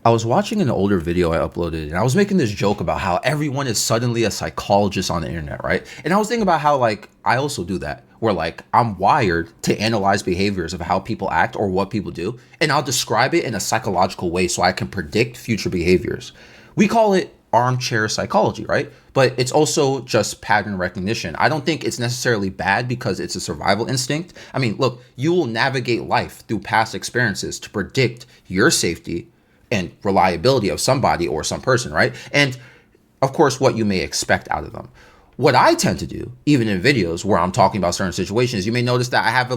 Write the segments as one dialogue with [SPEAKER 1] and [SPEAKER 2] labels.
[SPEAKER 1] I was watching an older video I uploaded and I was making this joke about how everyone is suddenly a psychologist on the internet, right? And I was thinking about how like I also do that, where like I'm wired to analyze behaviors of how people act or what people do, and I'll describe it in a psychological way so I can predict future behaviors. We call it armchair psychology, right? But it's also just pattern recognition. I don't think it's necessarily bad because it's a survival instinct. I mean, look, you will navigate life through past experiences to predict your safety and reliability of somebody or some person, right? And of course, what you may expect out of them. What I tend to do, even in videos where I'm talking about certain situations, you may notice that I have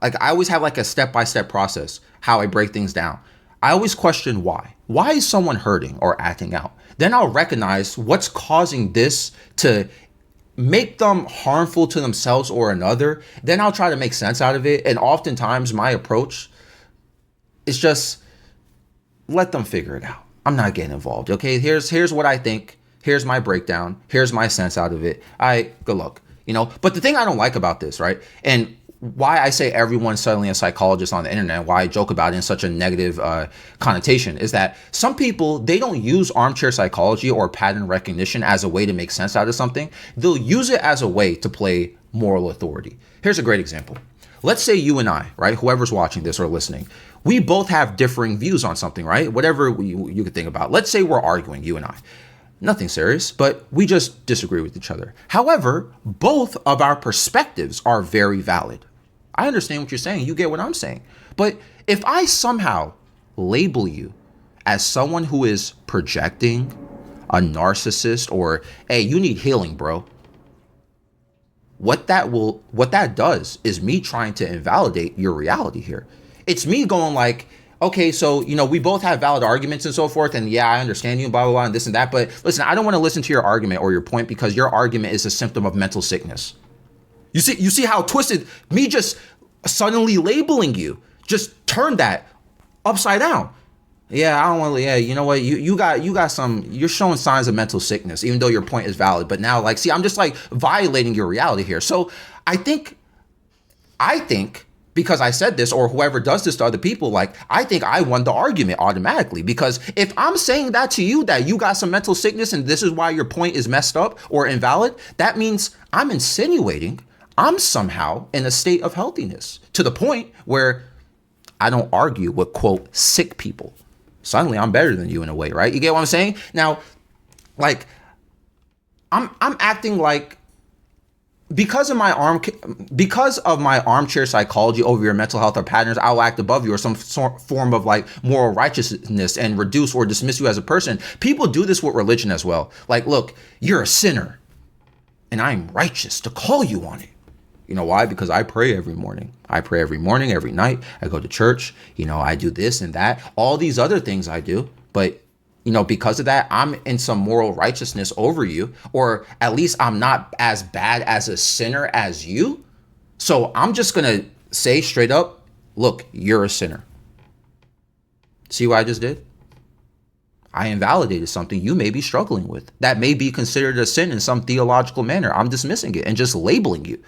[SPEAKER 1] I always have like a step-by-step process, how I break things down. I always question why. Why is someone hurting or acting out? Then I'll recognize what's causing this to make them harmful to themselves or another. Then I'll try to make sense out of it. And oftentimes my approach is just let them figure it out. I'm not getting involved. Okay, here's what I think. Here's my breakdown. Here's my sense out of it. Good luck. But the thing I don't like about this, right? And why I say everyone's suddenly a psychologist on the internet, why I joke about it in such a negative connotation, is that some people, they don't use armchair psychology or pattern recognition as a way to make sense out of something. They'll use it as a way to play moral authority. Here's a great example. Let's say you and I, right, whoever's watching this or listening, we both have differing views on something, right? Whatever you could think about. Let's say we're arguing, you and I. Nothing serious, but we just disagree with each other. However, both of our perspectives are very valid. I understand what you're saying. You get what I'm saying. But if I somehow label you as someone who is projecting, a narcissist, or, hey, you need healing, bro, what that does is me trying to invalidate your reality here. It's me going like, okay, so, we both have valid arguments and so forth. And yeah, I understand you, blah, blah, blah, and this and that. But listen, I don't want to listen to your argument or your point because your argument is a symptom of mental sickness. You see how twisted me just suddenly labeling you just turned that upside down. Yeah, I don't want to. Yeah, you know what? You got some. You're showing signs of mental sickness, even though your point is valid. But now, like, see, I'm just like violating your reality here. So I think because I said this, or whoever does this to other people, like, I think I won the argument automatically. Because if I'm saying that to you, that you got some mental sickness and this is why your point is messed up or invalid, that means I'm insinuating I'm somehow in a state of healthiness to the point where I don't argue with, quote, sick people. Suddenly I'm better than you in a way, right? You get what I'm saying? Now, like, I'm acting like because of my armchair psychology over your mental health or patterns, I'll act above you or some form of like moral righteousness and reduce or dismiss you as a person. People do this with religion as well. Like, look, you're a sinner and I'm righteous to call you on it. You know why? Because I pray every morning. I pray every morning, every night. I go to church. I do this and that. All these other things I do. But, because of that, I'm in some moral righteousness over you. Or at least I'm not as bad as a sinner as you. So I'm just going to say straight up, look, you're a sinner. See what I just did? I invalidated something you may be struggling with. That may be considered a sin in some theological manner. I'm dismissing it and just labeling you.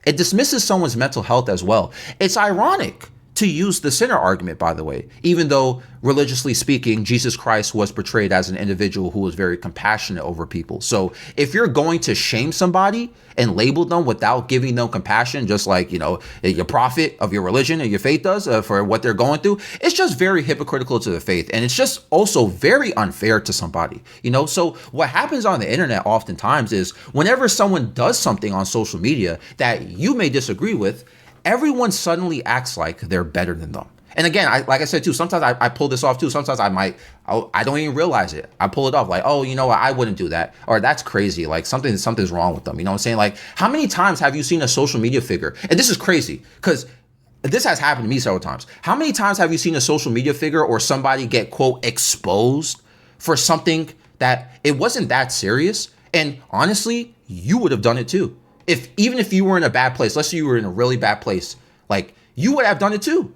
[SPEAKER 1] It dismisses someone's mental health as well. It's ironic to use the sinner argument, by the way, even though religiously speaking, Jesus Christ was portrayed as an individual who was very compassionate over people. So if you're going to shame somebody and label them without giving them compassion, just like, your prophet of your religion and your faith does for what they're going through, it's just very hypocritical to the faith. And it's just also very unfair to somebody, So what happens on the internet oftentimes is whenever someone does something on social media that you may disagree with, everyone suddenly acts like they're better than them. And again, like I said too, sometimes I pull this off too. Sometimes I don't even realize it. I pull it off like, oh, you know what? I wouldn't do that. Or that's crazy. Like something's wrong with them. You know what I'm saying? Like, how many times have you seen a social media figure? And this is crazy because this has happened to me several times. How many times have you seen a social media figure or somebody get, quote, exposed for something that it wasn't that serious? And honestly, you would have done it too. Even if you were in a bad place, let's say you were in a really bad place, like you would have done it too.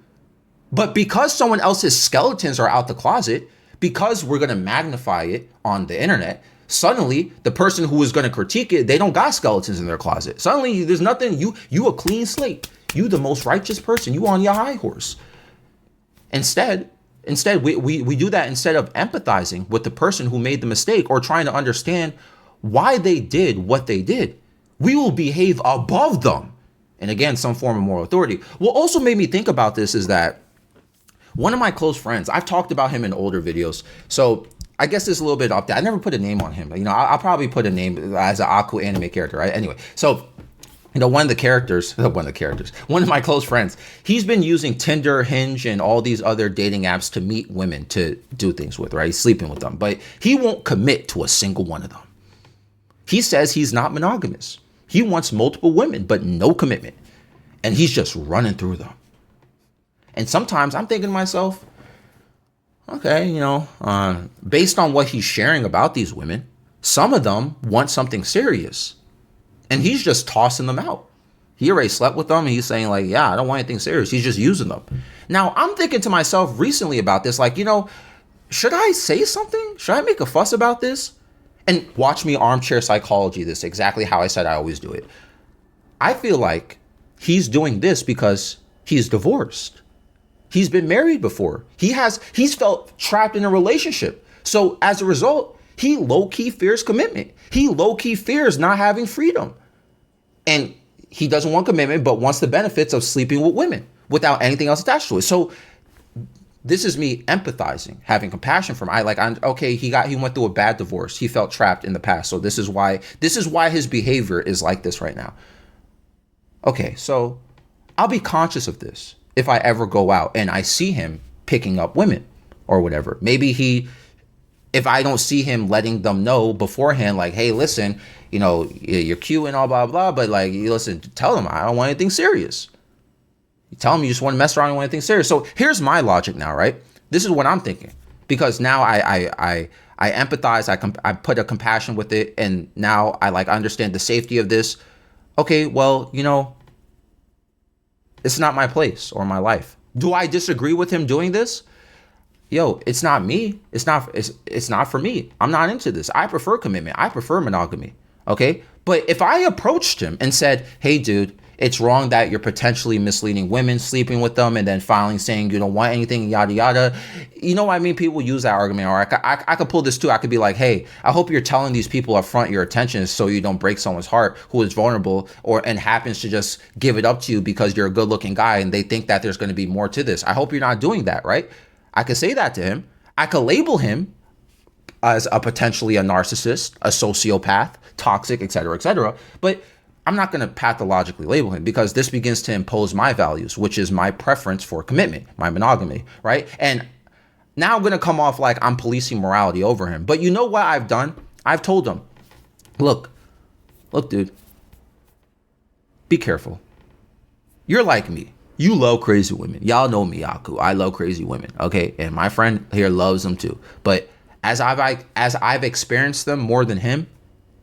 [SPEAKER 1] But because someone else's skeletons are out the closet, because we're going to magnify it on the internet, suddenly the person who is going to critique it, they don't got skeletons in their closet. Suddenly there's nothing, you a clean slate. You the most righteous person, you on your high horse. Instead, Instead, we do that instead of empathizing with the person who made the mistake or trying to understand why they did what they did. We will behave above them. And again, some form of moral authority. What also made me think about this is that one of my close friends, I've talked about him in older videos. So I guess there's a little bit up there. I never put a name on him. I'll probably put a name as an Aku anime character, right? Anyway, so one of my close friends, he's been using Tinder, Hinge, and all these other dating apps to meet women to do things with, right? He's sleeping with them, but he won't commit to a single one of them. He says he's not monogamous. He wants multiple women, but no commitment. And he's just running through them. And sometimes I'm thinking to myself, okay, based on what he's sharing about these women, some of them want something serious. And he's just tossing them out. He already slept with them. And he's saying like, yeah, I don't want anything serious. He's just using them. Now, I'm thinking to myself recently about this, like, should I say something? Should I make a fuss about this? And watch me armchair psychology this exactly how I said I always do it. I feel like he's doing this because he's divorced. He's been married before. He's felt trapped in a relationship. So as a result, he low-key fears commitment. He low-key fears not having freedom. And he doesn't want commitment, but wants the benefits of sleeping with women without anything else attached to it. So this is me empathizing, having compassion for him. He went through a bad divorce. He felt trapped in the past. So this is why his behavior is like this right now. Okay, so I'll be conscious of this if I ever go out and I see him picking up women or whatever. Maybe if I don't see him letting them know beforehand, like, hey, listen, you're cute and all blah, blah, but like, listen, tell them I don't want anything serious. You tell them you just want to mess around and want anything serious. So here's my logic now, right? This is what I'm thinking, because now I empathize, I put a compassion with it, and now I understand the safety of this. Okay, well, it's not my place or my life. Do I disagree with him doing this? Yo, it's not me. It's not for me. I'm not into this. I prefer commitment. I prefer monogamy. Okay? But if I approached him and said, hey, dude, it's wrong that you're potentially misleading women, sleeping with them, and then finally saying you don't want anything, yada, yada. People use that argument. Or I could pull this too. I could be like, hey, I hope you're telling these people up front your intentions so you don't break someone's heart who is vulnerable and happens to just give it up to you because you're a good looking guy and they think that there's going to be more to this. I hope you're not doing that, right? I could say that to him. I could label him as potentially a narcissist, a sociopath, toxic, etc., etc. But I'm not going to pathologically label him, because this begins to impose my values, which is my preference for commitment, my monogamy, right? And now I'm going to come off like I'm policing morality over him. But you know what I've done? I've told him, look, dude, be careful. You're like me. You love crazy women. Y'all know me, Aku. I love crazy women, okay? And my friend here loves them too. But as I've experienced them more than him,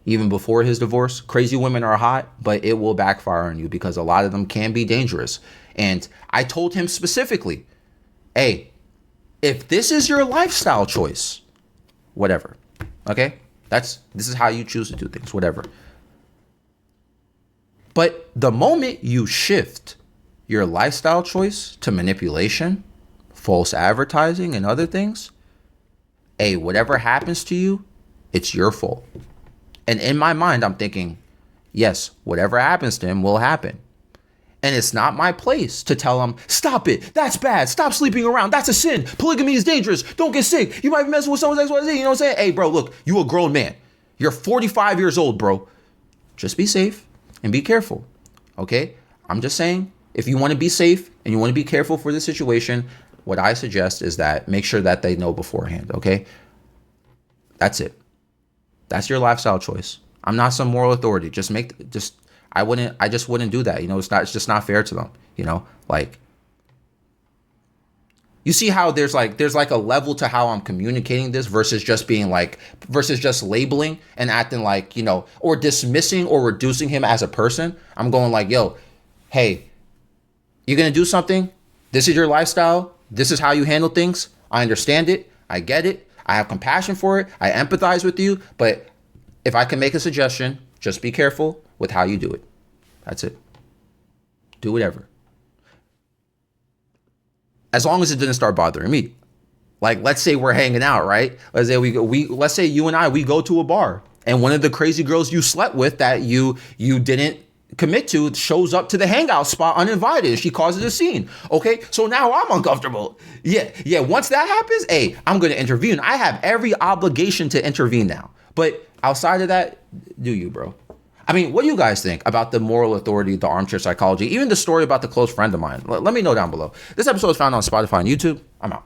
[SPEAKER 1] even before his divorce, crazy women are hot, but it will backfire on you because a lot of them can be dangerous. And I told him specifically, hey, if this is your lifestyle choice, whatever, okay? This is how you choose to do things, whatever. But the moment you shift your lifestyle choice to manipulation, false advertising, and other things, hey, whatever happens to you, it's your fault. And in my mind, I'm thinking, yes, whatever happens to him will happen. And it's not my place to tell him, stop it. That's bad. Stop sleeping around. That's a sin. Polygamy is dangerous. Don't get sick. You might be messing with someone's XYZ. You know what I'm saying? Hey, bro, look, you a grown man. You're 45 years old, bro. Just be safe and be careful. Okay? I'm just saying, if you want to be safe and you want to be careful for the situation, what I suggest is that make sure that they know beforehand. Okay? That's it. That's your lifestyle choice. I'm not some moral authority. I just wouldn't do that. It's just not fair to them. You see how there's a level to how I'm communicating this versus just labeling and acting like, or dismissing or reducing him as a person. I'm going like, yo, hey, you're going to do something. This is your lifestyle. This is how you handle things. I understand it. I get it. I have compassion for it. I empathize with you. But if I can make a suggestion, just be careful with how you do it. That's it. Do whatever. As long as it didn't start bothering me. Like, let's say we're hanging out, right? Let's say let's say you and I, we go to a bar, and one of the crazy girls you slept with that you didn't commit to shows up to the hangout spot uninvited. She causes a scene. Okay, so now I'm uncomfortable. Yeah. Once that happens, hey, I'm gonna intervene. I have every obligation to intervene now. But outside of that, do you, bro? I mean, what do you guys think about the moral authority, the armchair psychology, even the story about the close friend of mine? Let me know down below. This episode is found on Spotify and YouTube. I'm out.